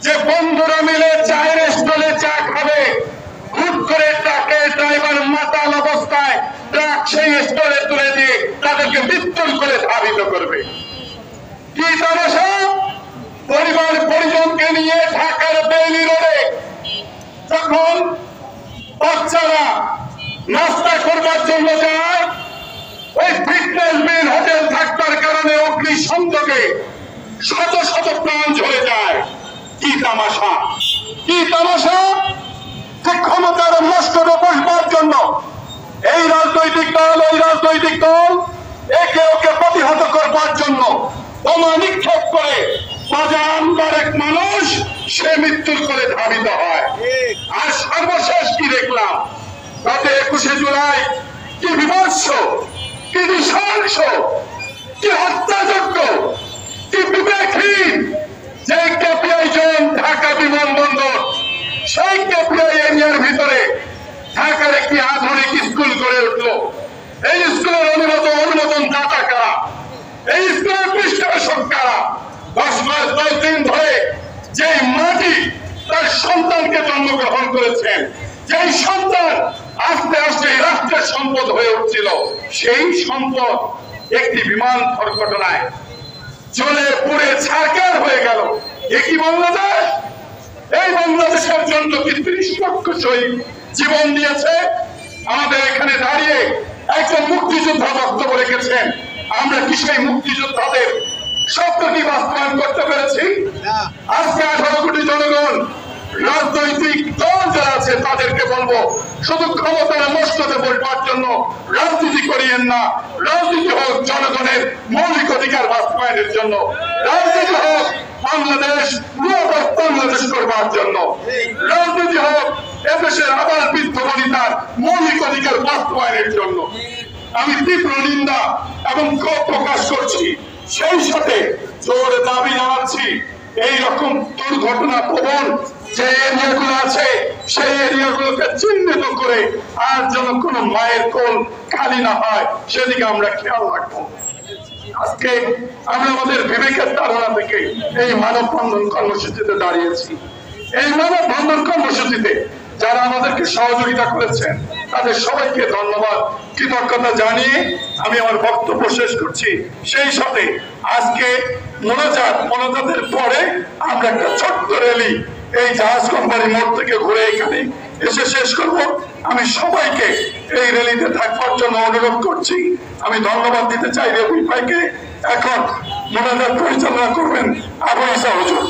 যে বন্ধুরা মিলে চায়ের স্টলে চা খাবে, হুট করে ট্রাকের ড্রাইভার মাতাল অবস্থায় ট্রাক সেই স্টলে তুলে দিয়ে তাদেরকে মৃত্যুর করে ধাবিত করবে। কি তামাশা! পরিবার পরিজনকে নিয়ে ঢাকার বেইলি রোডে যখন বাচ্চারা নাস্তা করবার জন্য যায়, ওই ফিটনেস বিল হোটেল থাকার কারণে অগ্নিসংযোগে শত শত প্রাণ ঝরে যায়। কি তামাশা! কি তামাশা! যে ক্ষমতার মস্তকে বসবার জন্য এই রাজনৈতিক দল একে ওকে প্রতিহত করবার জন্য বোমা নিক্ষেপ করে বাজার এক মানুষ সে মৃত্যুর করে ধাবিত হয়। আর সর্বশেষ কি দেখলাম, গত 21শে জুলাই কি বিভৎস, কি নৃশংস, কি হত্যাযজ্ঞ, কি বিবেকহীন! যে কেপিআই জোন ঢাকা বিমানবন্দর, সেই কেপিআই এরিয়ার ভিতরে ঢাকার একটি আধুনিক স্কুল গড়ে উঠলো। এই স্কুলের অনুমোদন দাতা কারা? এই স্কুলের পৃষ্ঠপোষক কারা? 10 মাস 10 দিন ধরে যে মাটি তার সন্তানকে জন্মগ্রহণ করেছেন, যেই সন্তান আস্তে আস্তে রাষ্ট্রের সম্পদ হয়ে উঠছিল, সেই সম্পদ একটি বিমান দুর্ঘটনায় জ্বলে পুড়ে ছারখার হয়ে গেল। একই বাংলাদেশ! এই বাংলাদেশের জন্য কি 30 লক্ষ শহীদ জীবন দিয়েছে। আমাদের এখানে দাঁড়িয়ে একজন মুক্তিযোদ্ধা বক্তব্য রেখেছেন, আমরা কি সেই মুক্তিযোদ্ধাদের স্বপ্নটি বাস্তবায়ন করতে পেরেছি? আজকে 18 কোটি জনগণ, রাজনৈতিক দল যারা আছে তাদেরকে বলবো, শুধু ক্ষমতার মস্তকে বসবার জন্য রাজনীতি করিয়েন না। রাজনীতি হোক জনগণের মৌলিক অধিকার বাস্তবায়নের জন্য, রাজনীতি হোক বাংলাদেশ নিরাপদ বাংলাদেশ করবার জন্য, রাজনীতি হোক এদেশের আবার বৃদ্ধ বনিতার মৌলিক অধিকার বাস্তবায়নের জন্য। আমি তীব্র নিন্দা এবং ক্ষোভ প্রকাশ করছি। সেই সাথে জোরে দাবি জানাচ্ছি, এইরকম দুর্ঘটনা প্রবণ যে এরিয়াগুলো আছে সেই এরিয়াগুলোকে চিহ্নিত করে আর যেন কোনো মায়ের কোল খালি না হয় সেদিকে আমরা খেয়াল রাখবো। আজকে আমরা আমাদের বিবেকের ধারণা থেকে এই মানববন্ধন কর্মসূচিতে দাঁড়িয়েছি। এই মানববন্ধন কর্মসূচিতে যারা আমাদেরকে সহযোগিতা করেছেন তাদের সবাইকে ধন্যবাদ, কৃতজ্ঞতা জানিয়ে আমি আমার বক্তব্য শেষ করছি। সেই সাথে আজকে মোনাজাতের পরে আমরা একটা ছোট্ট র্যালি এই জাহাজ কোম্পানি মোড় থেকে ঘুরে এখানে এসে শেষ করব। আমি সবাইকে এই র্যালিতে থাকবার জন্য অনুরোধ করছি। আমি ধন্যবাদ দিতে চাই রবি ভাইকে। এখন মোনাজাত পরিচালনা করবেন আবু ইসা হুজুর।